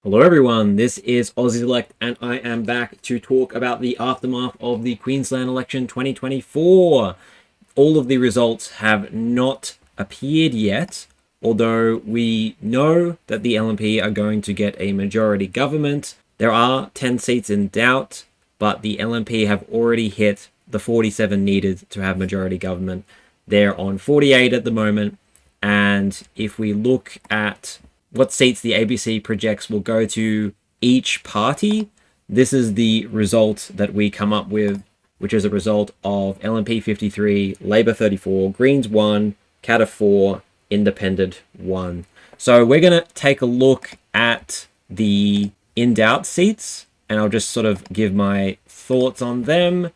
Hello everyone, this is Aussie Select and I am back to talk about the aftermath of the Queensland election 2024. All of the results have not appeared yet, although we know that the LNP are going to get a majority government. There are 10 seats in doubt, but the LNP have already hit the 47 needed to have majority government. They're on 48 at the moment, and if we look at what seats the ABC projects will go to each party, this is the result that we come up with, which is a result of LNP 53, Labor 34, Greens 1, Katter 4, Independent 1. So we're going to take a look at the in doubt seats, and I'll just sort of give my thoughts on them.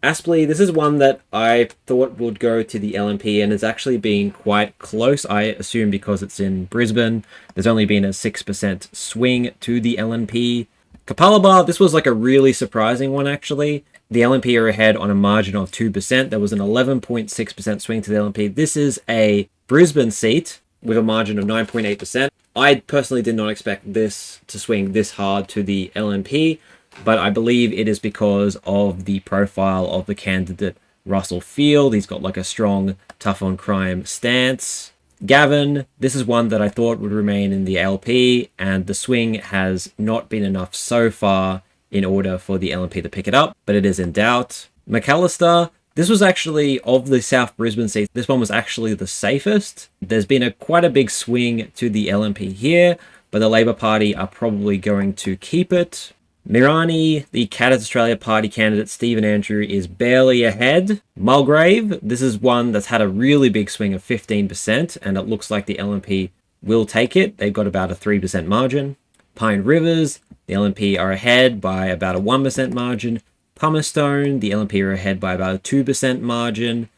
Aspley, this is one that I thought would go to the LNP and it's actually been quite close. I assume because it's in Brisbane, there's only been a 6% swing to the LNP. Kapalaba, this was like a really surprising one actually. The LNP are ahead on a margin of 2%. There was an 11.6% swing to the LNP. This is a Brisbane seat with a margin of 9.8%. I personally did not expect this to swing this hard to the LNP, but I believe it is because of the profile of the candidate Russell Field. He's got like a strong tough on crime stance. Gavin, this is one that I thought would remain in the LP, and the swing has not been enough so far in order for the LNP to pick it up, but it is in doubt. McAllister, this was actually, of the South Brisbane seats, this one was actually the safest. There's been quite a big swing to the LNP here, but the Labor Party are probably going to keep it. Mirani, the Katter Australia Party candidate Stephen Andrew, is barely ahead. Mulgrave, this is one that's had a really big swing of 15%, and it looks like the LNP will take it. They've got about a 3% margin. Pine Rivers, the LNP are ahead by about a 1% margin. Pumice-Stone, the LNP are ahead by about a 2% margin.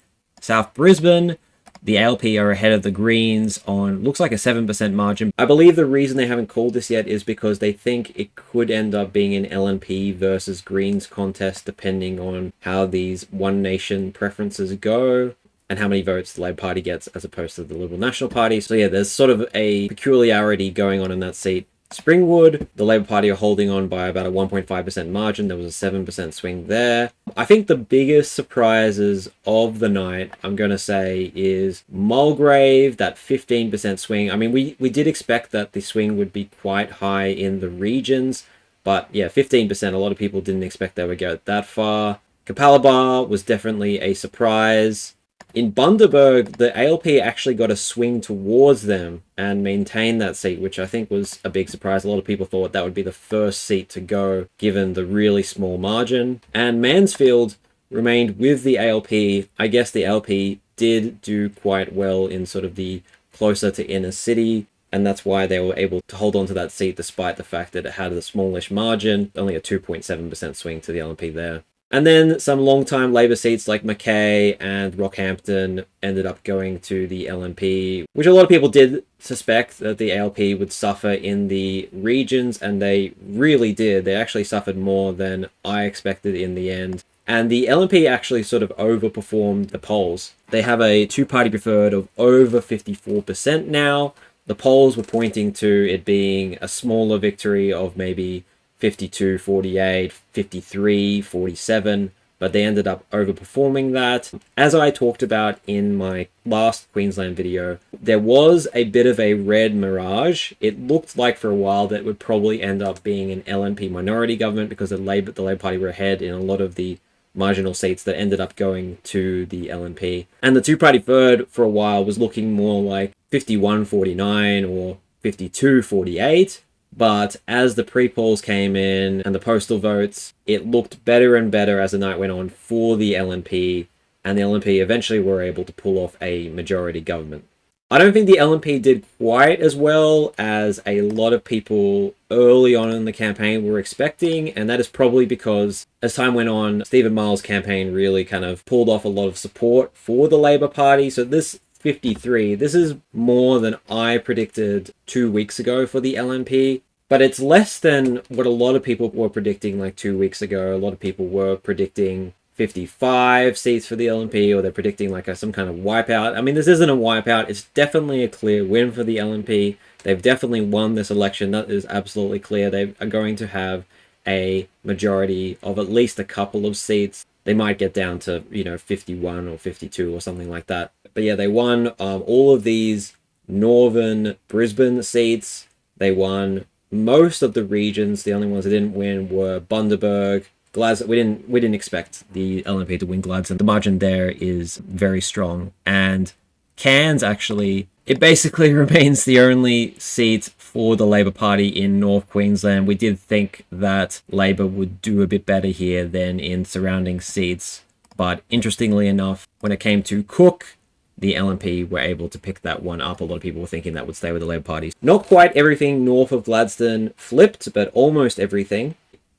South Brisbane, the LP are ahead of the Greens on, looks like a 7% margin. I believe the reason they haven't called this yet is because they think it could end up being an LNP versus Greens contest depending on how these One Nation preferences go and how many votes the Labor Party gets as opposed to the Liberal National Party. So yeah, there's sort of a peculiarity going on in that seat. Springwood, the Labor Party are holding on by about a 1.5% margin. There was a 7% swing there. I think the biggest surprises of the night, I'm going to say, is Mulgrave, that 15% swing. I mean, we did expect that the swing would be quite high in the regions, but yeah, 15%, a lot of people didn't expect they would go that far. Kapalaba was definitely a surprise. In Bundaberg, the ALP actually got a swing towards them and maintained that seat, which I think was a big surprise. A lot of people thought that would be the first seat to go, given the really small margin. And Mansfield remained with the ALP. I guess the ALP did do quite well in sort of the closer to inner city, and that's why they were able to hold on to that seat despite the fact that it had a smallish margin, only a 2.7% swing to the LNP there. And then some long-time Labor seats like Mackay and Rockhampton ended up going to the LNP, which a lot of people did suspect that the ALP would suffer in the regions, and they really did. They actually suffered more than I expected in the end. And the LNP actually sort of overperformed the polls. They have a two-party preferred of over 54% now. The polls were pointing to it being a smaller victory of maybe 52, 48, 53, 47, but they ended up overperforming that. As I talked about in my last Queensland video, there was a bit of a red mirage. It looked like for a while that it would probably end up being an LNP minority government because the Labor Party were ahead in a lot of the marginal seats that ended up going to the LNP. And the two-party third for a while was looking more like 51-49 or 52-48. But as the pre-polls came in and the postal votes, it looked better and better as the night went on for the LNP, and the LNP eventually were able to pull off a majority government. I don't think the LNP did quite as well as a lot of people early on in the campaign were expecting, and that is probably because as time went on, Stephen Miles' campaign really kind of pulled off a lot of support for the Labor Party. So this 53. This is more than I predicted 2 weeks ago for the LNP, but it's less than what a lot of people were predicting like 2 weeks ago. A lot of people were predicting 55 seats for the LNP, or they're predicting like some kind of wipeout. I mean, this isn't a wipeout. It's definitely a clear win for the LNP. They've definitely won this election. That is absolutely clear. They are going to have a majority of at least a couple of seats. They might get down to, 51 or 52 or something like that. But yeah, they won all of these northern Brisbane seats. They won most of the regions. The only ones they didn't win were Bundaberg, Gladstone. We didn't expect the LNP to win Gladstone. The margin there is very strong. And Cairns, actually, it basically remains the only seat for the Labor Party in North Queensland. We did think that Labor would do a bit better here than in surrounding seats. But interestingly enough, when it came to Cook, the LNP were able to pick that one up. A lot of people were thinking that would stay with the Labor Party. Not quite everything north of Gladstone flipped, but almost everything.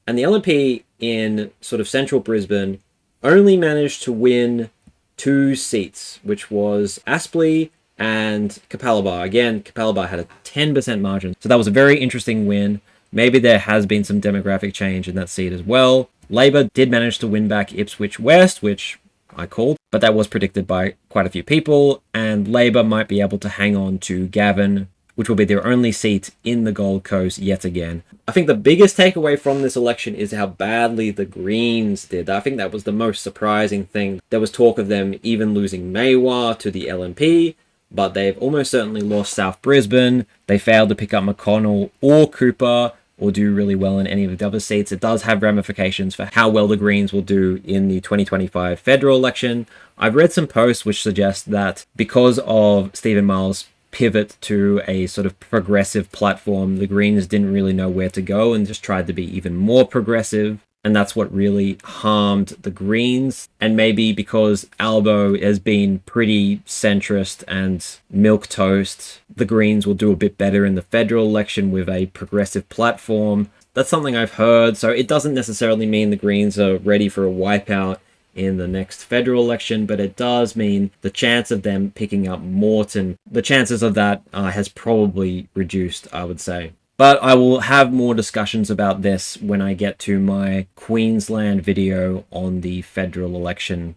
And the LNP in sort of central Brisbane only managed to win 2 seats, which was Aspley and Capalaba. Again, Capalaba had a 10% margin, so that was a very interesting win. Maybe there has been some demographic change in that seat as well. Labor did manage to win back Ipswich West, which I called, but that was predicted by quite a few people, and Labor might be able to hang on to Gavin, which will be their only seat in the Gold Coast yet again. I think the biggest takeaway from this election is how badly the Greens did. I think that was the most surprising thing. There was talk of them even losing Maywa to the LNP, but they've almost certainly lost South Brisbane. They failed to pick up McConnell or Cooper or do really well in any of the other seats. It does have ramifications for how well the Greens will do in the 2025 federal election. I've read some posts which suggest that because of Stephen Miles' pivot to a sort of progressive platform, the Greens didn't really know where to go and just tried to be even more progressive. And that's what really harmed the Greens. And maybe because Albo has been pretty centrist and milquetoast, the Greens will do a bit better in the federal election with a progressive platform. That's something I've heard. So it doesn't necessarily mean the Greens are ready for a wipeout in the next federal election, but it does mean the chance of them picking up Moreton, the chances of that has probably reduced, I would say. But I will have more discussions about this when I get to my Queensland video on the federal election.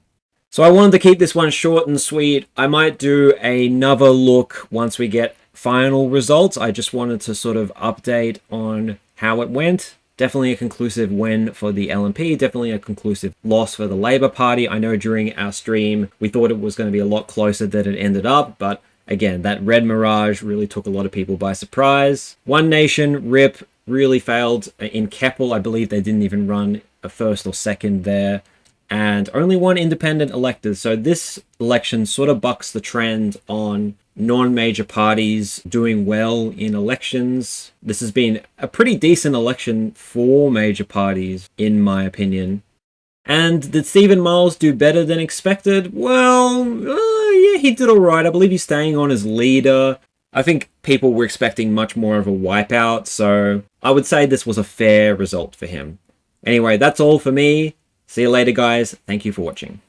So I wanted to keep this one short and sweet. I might do another look once we get final results. I just wanted to sort of update on how it went. Definitely a conclusive win for the LNP, definitely a conclusive loss for the Labor Party. I know during our stream we thought it was going to be a lot closer than it ended up, but again, that red mirage really took a lot of people by surprise. One Nation, RIP, really failed in Keppel. I believe they didn't even run a first or second there. And only one independent elected. So this election sort of bucks the trend on non-major parties doing well in elections. This has been a pretty decent election for major parties, in my opinion. And did Stephen Miles do better than expected? Well, yeah, he did all right. I believe he's staying on as leader. I think people were expecting much more of a wipeout, so I would say this was a fair result for him. Anyway, that's all for me. See you later, guys. Thank you for watching.